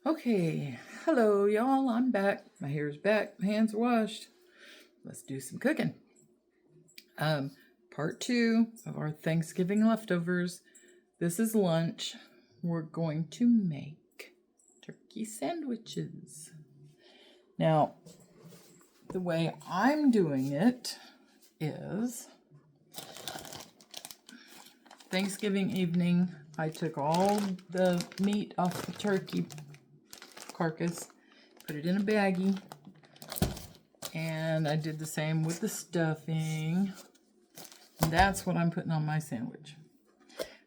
Okay, hello y'all, I'm back. My hair's back, my hands are washed. Let's do some cooking. Part 2 of our Thanksgiving leftovers. This is lunch. We're going to make turkey sandwiches. Now, the way I'm doing it is Thanksgiving evening, I took all the meat off the turkey carcass, put it in a baggie, and I did the same with the stuffing. And that's what I'm putting on my sandwich.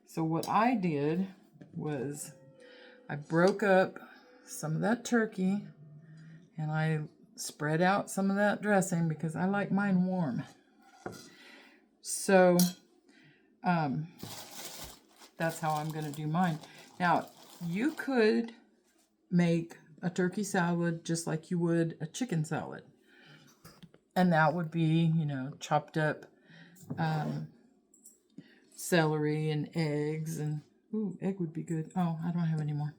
So what I did was I broke up some of that turkey and I spread out some of that dressing because I like mine warm. So that's how I'm going to do mine. Now, you could make a turkey salad just like you would a chicken salad. And that would be, chopped up celery and eggs. And, ooh, egg would be good. Oh, I don't have any more.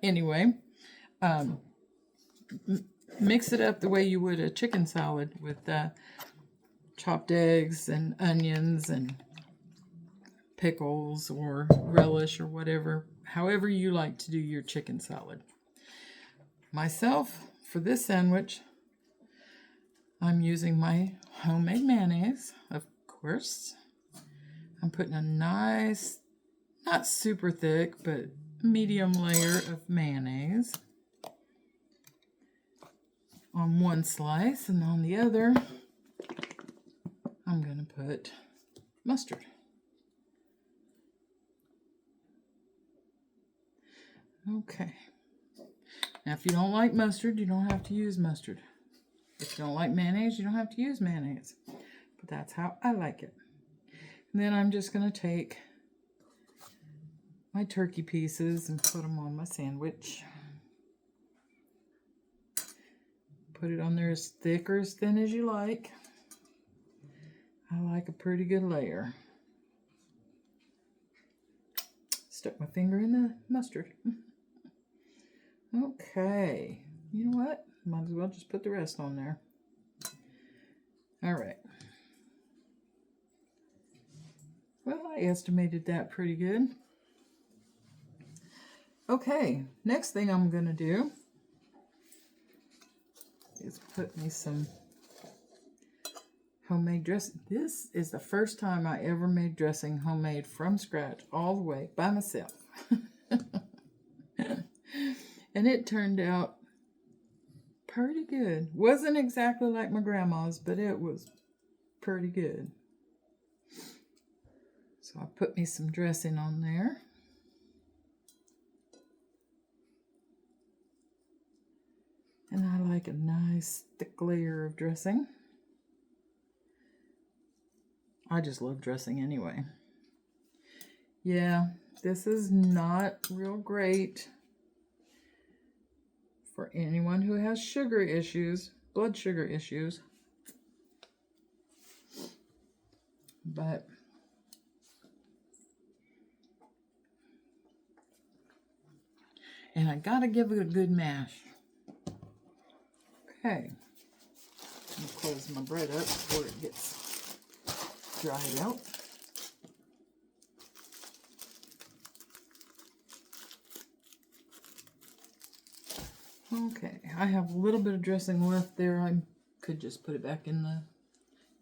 Anyway, mix it up the way you would a chicken salad with chopped eggs and onions and pickles or relish or whatever, however you like to do your chicken salad. Myself, for this sandwich, I'm using my homemade mayonnaise, of course. I'm putting a nice, not super thick, but medium layer of mayonnaise on one slice, and on the other, I'm going to put mustard. Okay. Now, if you don't like mustard, you don't have to use mustard. If you don't like mayonnaise, you don't have to use mayonnaise. But that's how I like it. And then I'm just going to take my turkey pieces and put them on my sandwich. Put it on there as thick or as thin as you like. I like a pretty good layer. Stuck my finger in the mustard. Okay, you know what? Might as well just put the rest on there. All right. Well, I estimated that pretty good. Okay, next thing I'm going to do is put me some homemade dressing. This is the first time I ever made dressing homemade from scratch, all the way, by myself. And it turned out pretty good. Wasn't exactly like my grandma's, but it was pretty good. So I put me some dressing on there. And I like a nice thick layer of dressing. I just love dressing anyway. Yeah, this is not real great for anyone who has sugar issues, blood sugar issues. But and I gotta give it a good mash. Okay. I'm gonna close my bread up before it gets dried out. Okay, I have a little bit of dressing left there. I could just put it back in the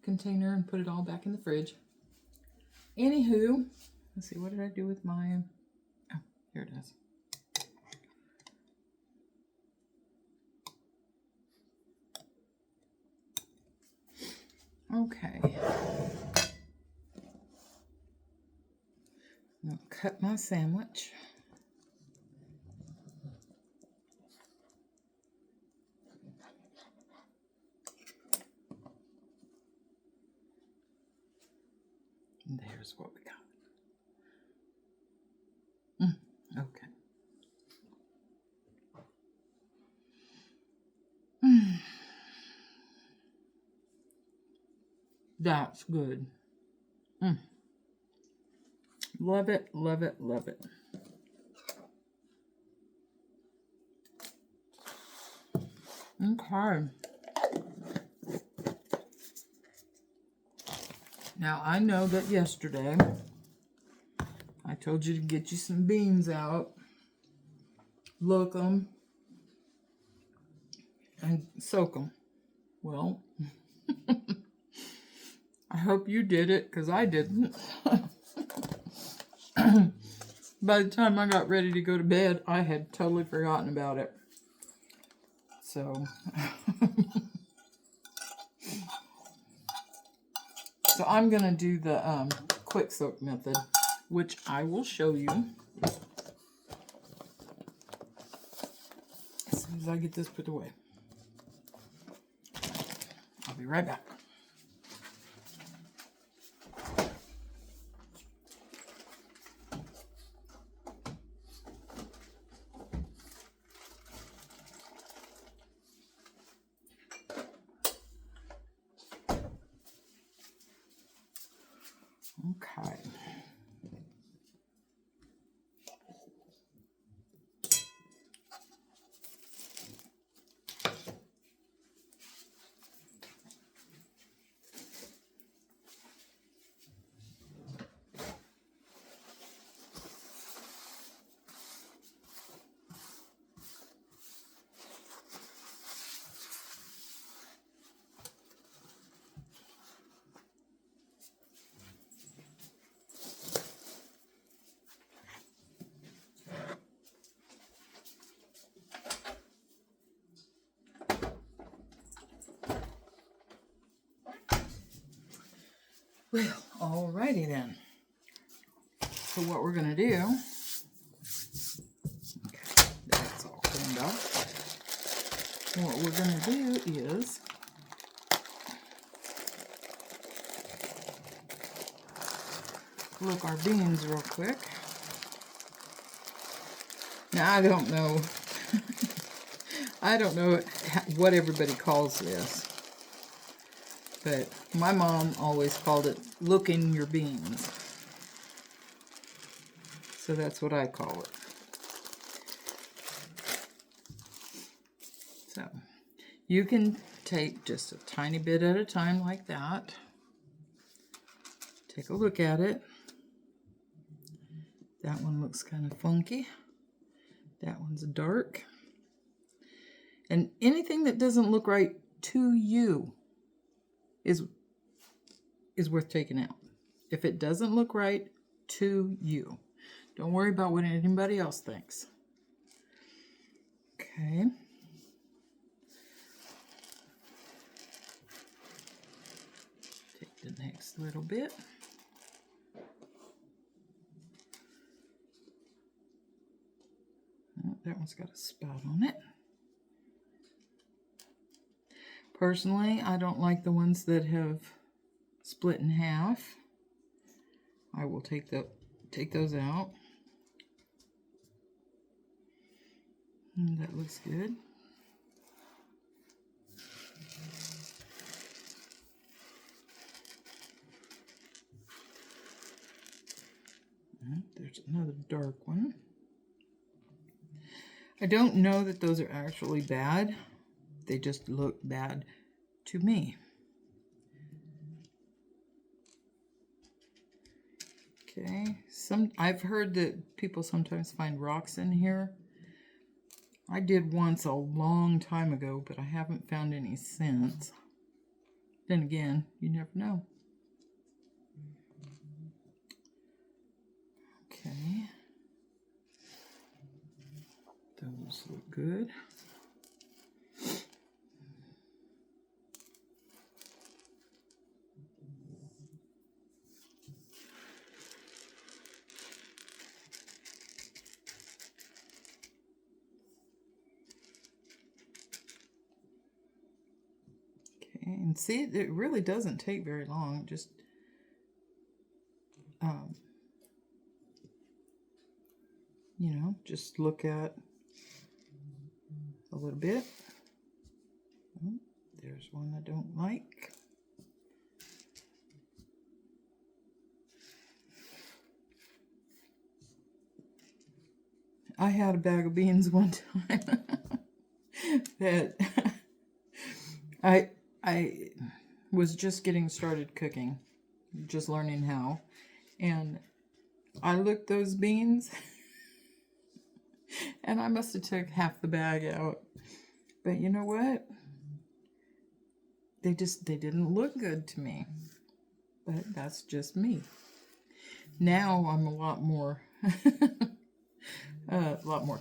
container and put it all back in the fridge. Anywho, let's see, what did I do with mine? Oh, here it is. Okay. I'm going to cut my sandwich. And there's what we got. Okay. That's good. Love it, love it, love it. Okay. Now, I know that yesterday I told you to get you some beans out, look them, and soak them. Well, I hope you did it, because I didn't. By the time I got ready to go to bed, I had totally forgotten about it. So, so I'm going to do the quick soak method, which I will show you as soon as I get this put away. I'll be right back. Okay. Well, alrighty then. So what we're going to do, okay, that's all cleaned up. What we're going to do is look our beans real quick. Now, I don't know. I don't know what everybody calls this. But my mom always called it looking your beans. So that's what I call it. So you can take just a tiny bit at a time like that. Take a look at it. That one looks kind of funky. That one's dark. And anything that doesn't look right to you is worth taking out. If it doesn't look right to you, don't worry about what anybody else thinks. Okay. Take the next little bit. Oh, that one's got a spot on it. Personally, I don't like the ones that have split in half. I will take those out. And that looks good. And there's another dark one. I don't know that those are actually bad. They just look bad to me. Okay, I've heard that people sometimes find rocks in here. I did once a long time ago, but I haven't found any since. Then again, you never know. Okay. Those look good. And see, it really doesn't take very long. Just you know, just look at a little bit. Oh, there's one I don't like. I had a bag of beans one time that I was just getting started cooking, just learning how, and I looked those beans, and I must have took half the bag out. But you know what? They didn't look good to me. But that's just me. Now I'm a lot more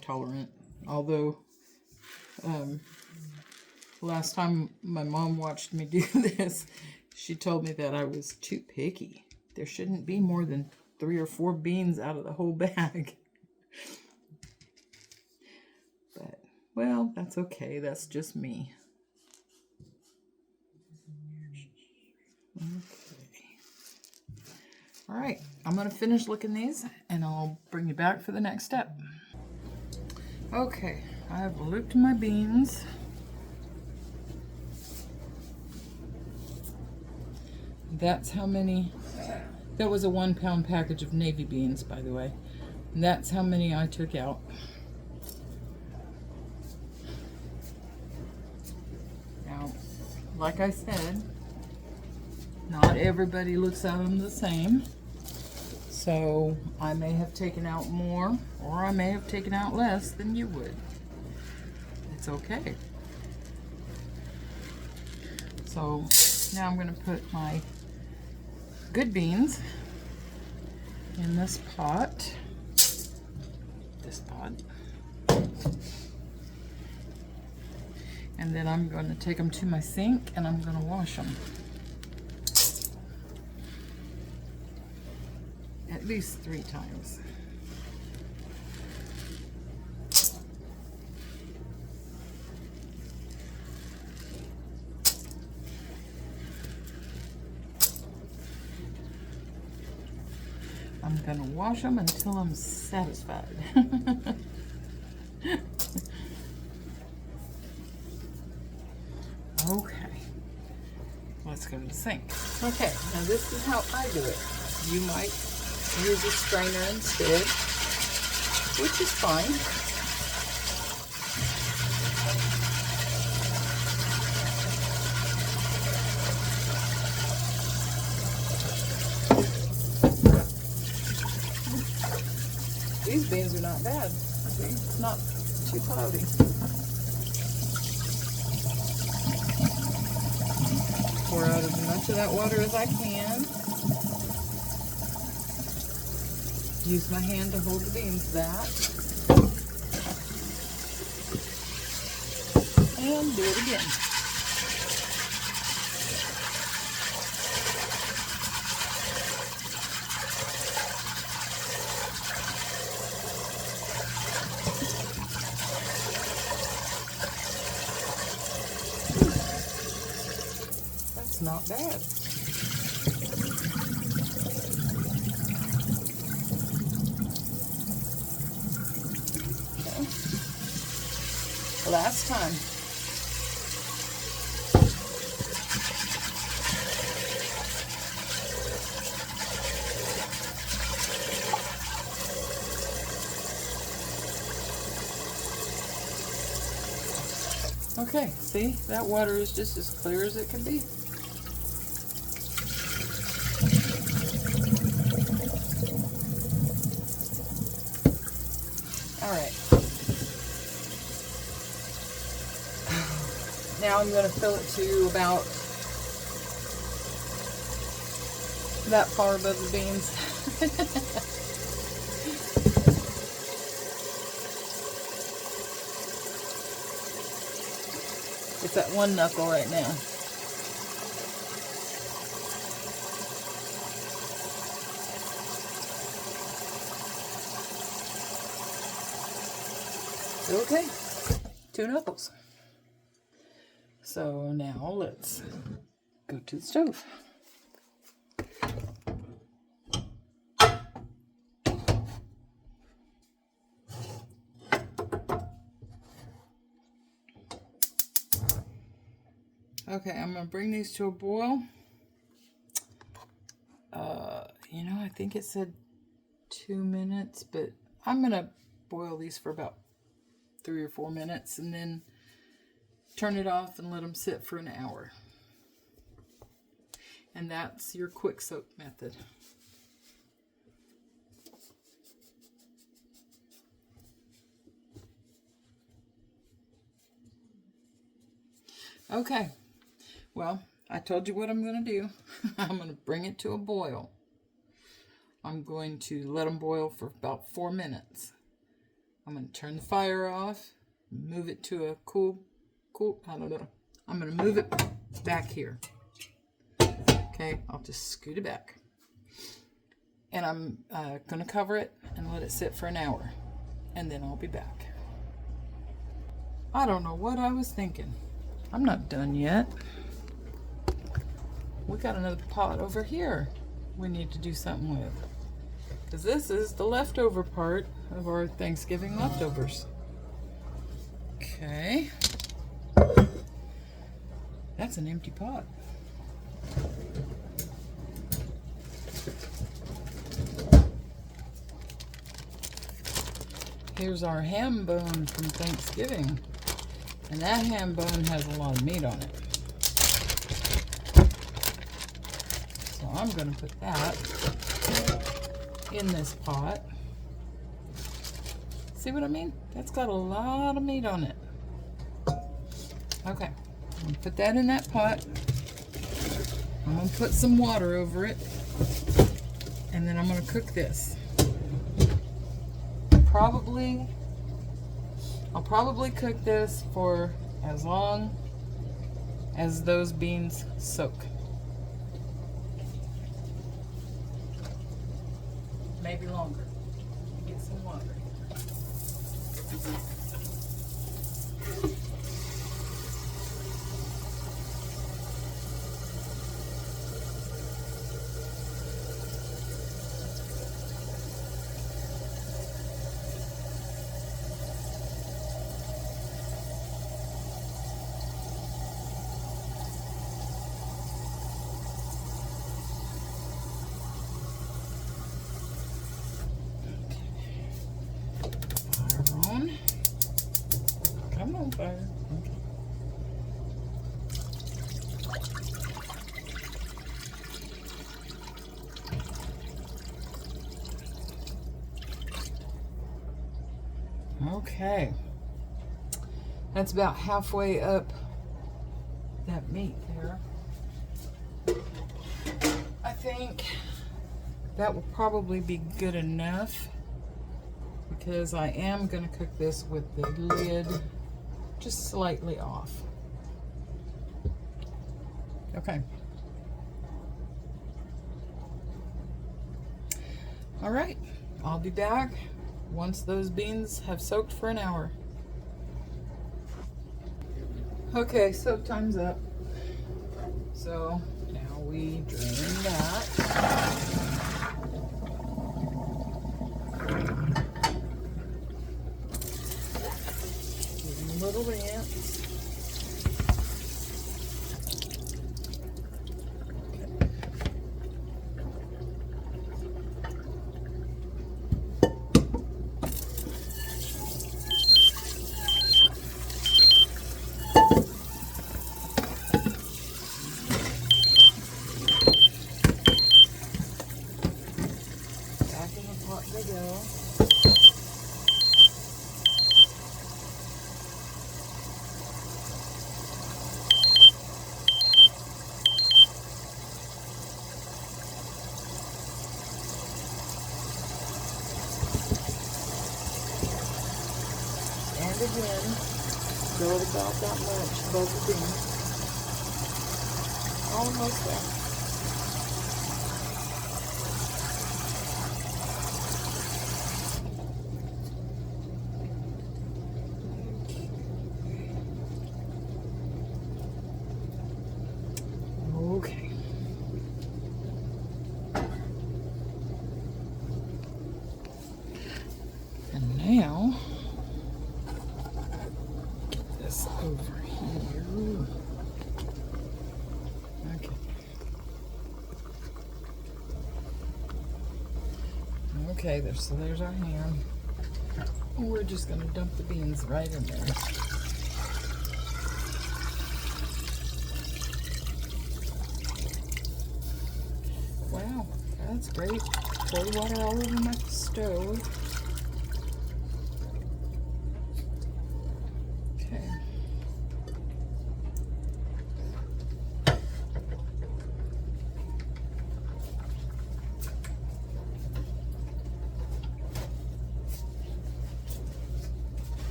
tolerant. Although last time my mom watched me do this, she told me that I was too picky. There shouldn't be more than 3 or 4 beans out of the whole bag. But, well, that's okay. That's just me. Okay. All right, I'm going to finish looking these, and I'll bring you back for the next step. Okay, I've looked my beans. That's how many. That was a 1-pound package of navy beans, by the way. And that's how many I took out. Now, like I said, not everybody looks at them the same. So I may have taken out more, or I may have taken out less than you would. It's okay. So now I'm going to put my good beans in this pot. And then I'm going to take them to my sink and I'm going to wash them. At least 3 times. I'm going to wash them until I'm satisfied. Okay, let's go to the sink. Okay, now this is how I do it. You might use a strainer instead, which is fine. These beans are not bad. See, it's not too cloudy. Pour out as much of that water as I can. Use my hand to hold the beans back. And do it again. That's not bad. Okay. Last time. Okay, see, that water is just as clear as it can be. All right. Now I'm going to fill it to about that far above the beans. It's at 1 knuckle right now. Okay, 2 knuckles. So now let's go to the stove. Okay, I'm going to bring these to a boil. You know, I think it said 2 minutes, but I'm going to boil these for about 3 or 4 minutes and then turn it off and let them sit for an hour. And that's your quick soak method. Okay, well, I told you what I'm going to do. I'm going to bring it to a boil. I'm going to let them boil for about 4 minutes. I'm going to turn the fire off, move it to a cool, I don't know. I'm going to move it back here. Okay, I'll just scoot it back. And I'm going to cover it and let it sit for an hour. And then I'll be back. I don't know what I was thinking. I'm not done yet. We got another pot over here we need to do something with. Because this is the leftover part of our Thanksgiving leftovers. Okay. That's an empty pot. Here's our ham bone from Thanksgiving. And that ham bone has a lot of meat on it. So I'm going to put that in this pot. See what I mean? That's got a lot of meat on it. Okay, I'm going to put that in that pot. I'm going to put some water over it. And then I'm going to cook this. I'll probably cook this for as long as those beans soak. Maybe longer. Get some water. Come on, fire. Okay. That's about halfway up that meat there. I think that will probably be good enough, because I am going to cook this with the lid just slightly off. Okay. All right. I'll be back once those beans have soaked for an hour. Okay, soak time's up. So now we drain that. A little rinse. Back in the pot they go. And again, go it about that much above the beans. Almost there. Okay. And now, get this over here. Okay. Okay, there's our ham. We're just going to dump the beans right in there. Spray water all over my stove. Okay.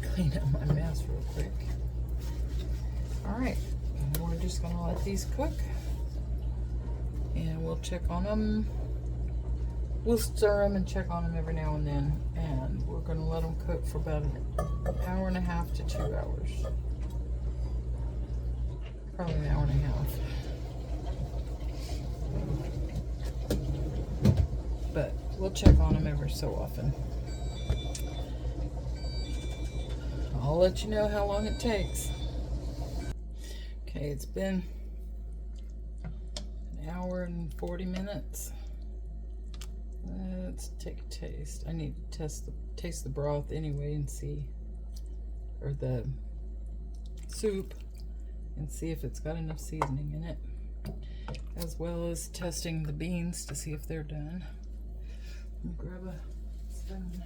Clean up my mess real quick. All right, and we're just gonna let these cook, and we'll check on them. We'll stir them and check on them every now and then, and we're gonna let them cook for about an hour and a half to 2 hours. Probably an hour and a half. But we'll check on them every so often. I'll let you know how long it takes. Okay, it's been an hour and 40 minutes. Let's take a taste. I need to taste the broth anyway and see, or the soup, and see if it's got enough seasoning in it, as well as testing the beans to see if they're done. Let me grab a spoon.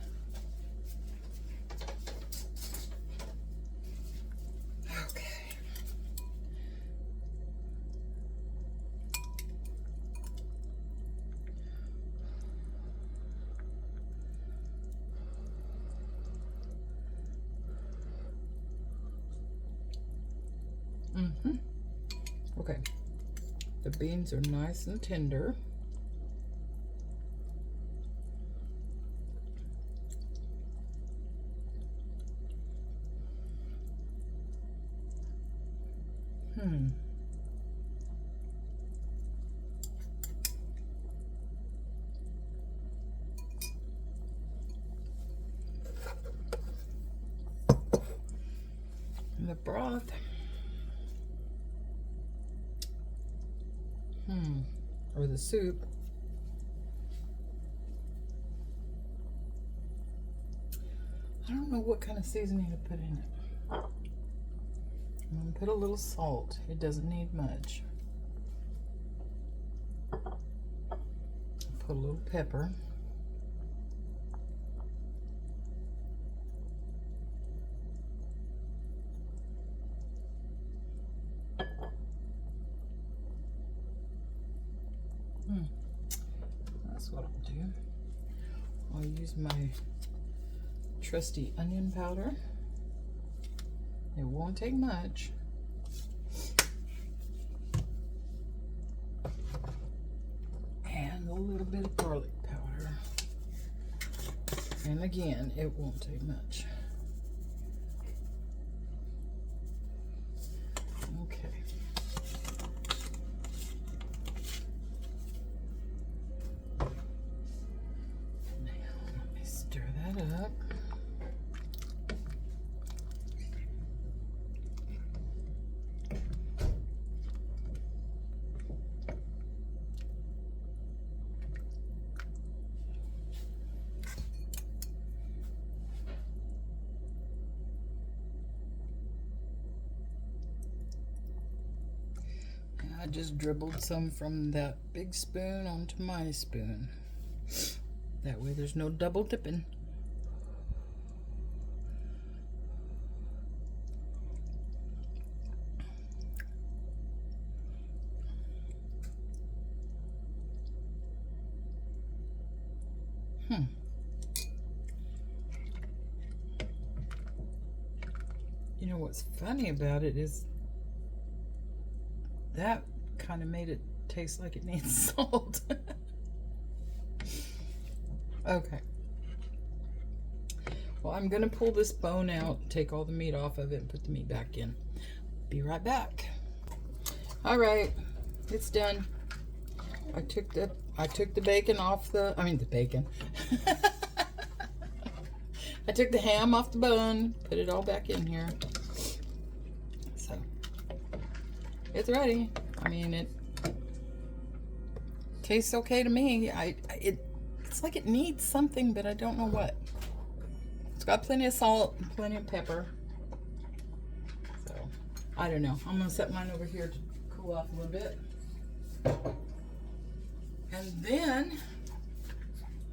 Okay, the beans are nice and tender. And the broth. Or the soup. I don't know what kind of seasoning to put in it. I'm going to put a little salt. It doesn't need much. Put a little pepper. That's what I'll do. I'll use my trusty onion powder. It won't take much. And a little bit of garlic powder. And again, it won't take much. Okay. Up. And I just dribbled some from that big spoon onto my spoon. That way there's no double dipping. You know what's funny about it is that kind of made it taste like it needs salt. Okay. Well, I'm going to pull this bone out, take all the meat off of it, and put the meat back in. Be right back. All right, it's done. I took the bacon off the bacon. I took the ham off the bone, put it all back in here. So it's ready. I mean, it tastes okay to me. It's like it needs something, but I don't know what. It's got plenty of salt and plenty of pepper. So I don't know. I'm gonna set mine over here cool off a little bit. And then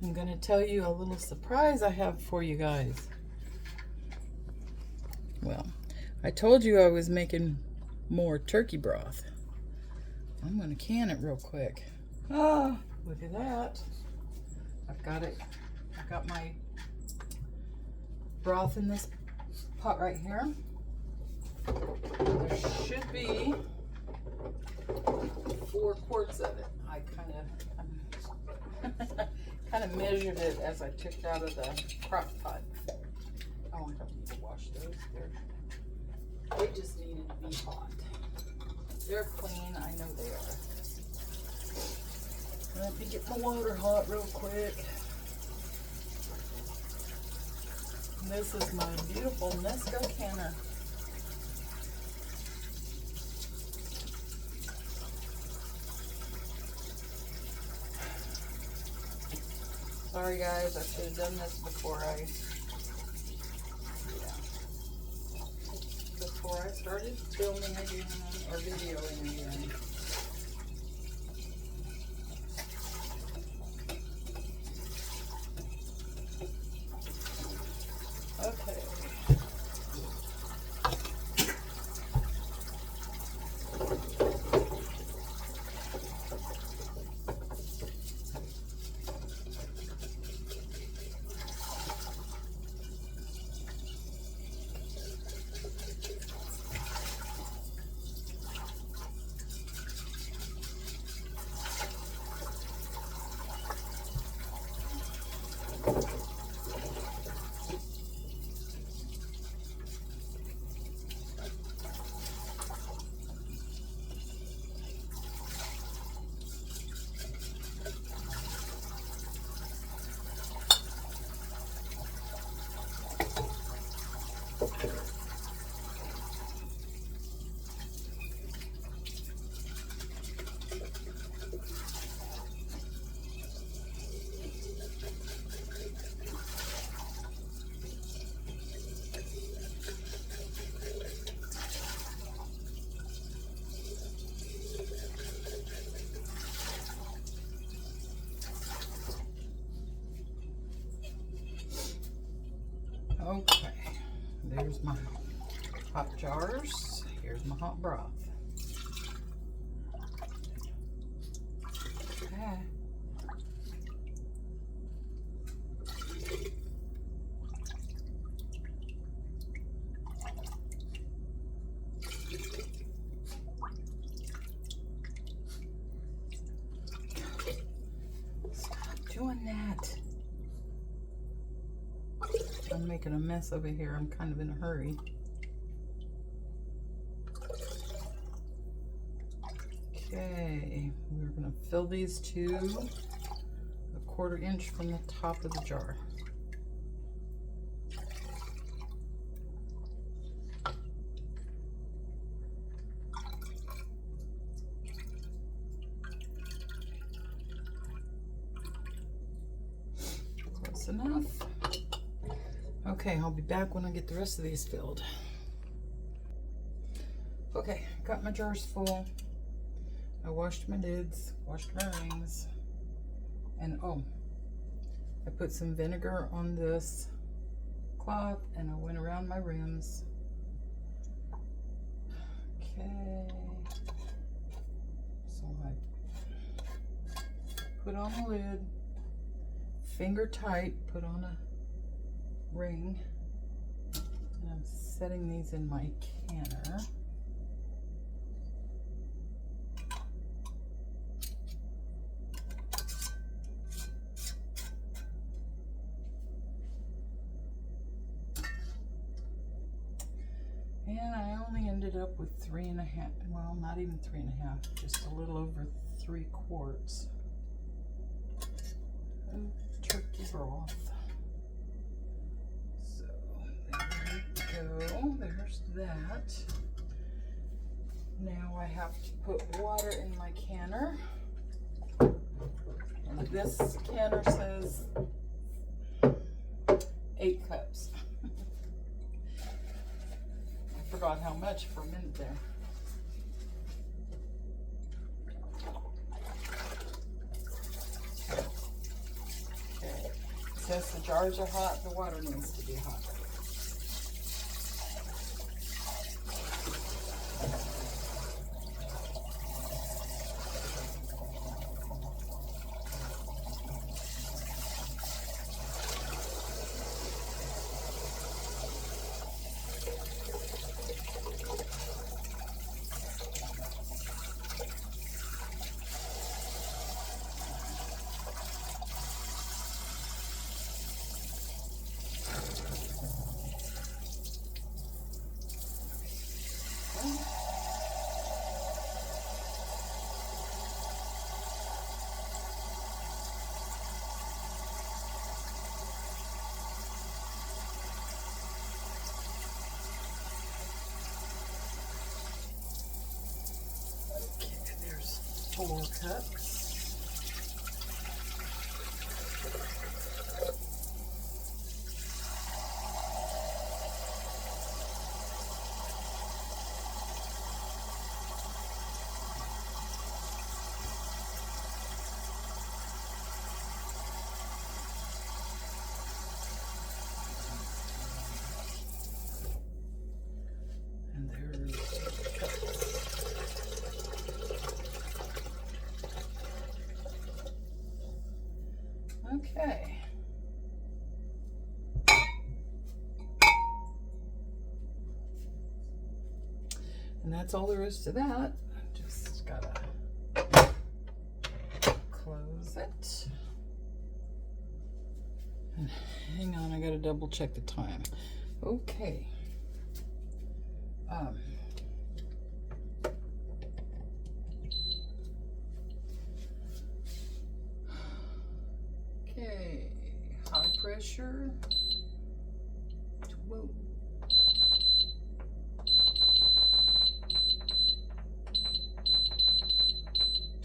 I'm going to tell you a little surprise I have for you guys. Well, I told you I was making more turkey broth. I'm going to can it real quick. Ah, look at that. I've got it. I've got my broth in this pot right here. There should be 4 quarts of it. I kind of measured it as I took it out of the crock pot. Oh, I don't need to wash those. They just needed to be hot. They're clean. I know they are. Let me get my water hot real quick. And this is my beautiful Nesco canner. Sorry guys, I should have done this before I started filming again or videoing again. Okay. Okay, there's my hot jars. Here's my hot broth. Okay. Stop doing that. I'm making a mess over here. I'm kind of in a hurry. Okay, we're going to fill these to 1/4 inch from the top of the jar. Close enough. Okay, I'll be back when I get the rest of these filled. Okay, got my jars full. I washed my lids, washed my rings, and oh, I put some vinegar on this cloth and I went around my rims. Okay, so I put on the lid, finger tight, put on a ring, and I'm setting these in my canner. And I only ended up with 3.5, well, not even 3.5, just a little over 3 quarts of turkey broth. So there we go, there's that. Now I have to put water in my canner. And this canner says 8 cups. I forgot how much for a minute there. says the jars are hot, the water needs to be hot. Okay, there's 4 cups. And there's cups. Okay. And that's all there is to that. Just gotta close it. And hang on, I gotta double check the time. Okay. Okay, high pressure. Whoa.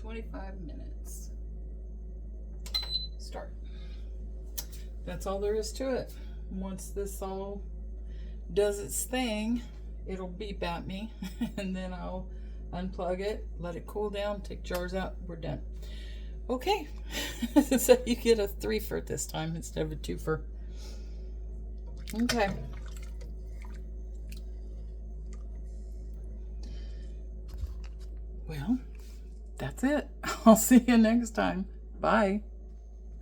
25 minutes. Start. That's all there is to it. Once this all does its thing, it'll beep at me and then I'll unplug it, let it cool down, take jars out, we're done. Okay, so you get a 3-fer this time instead of a 2-fer. Okay. Well, that's it. I'll see you next time. Bye.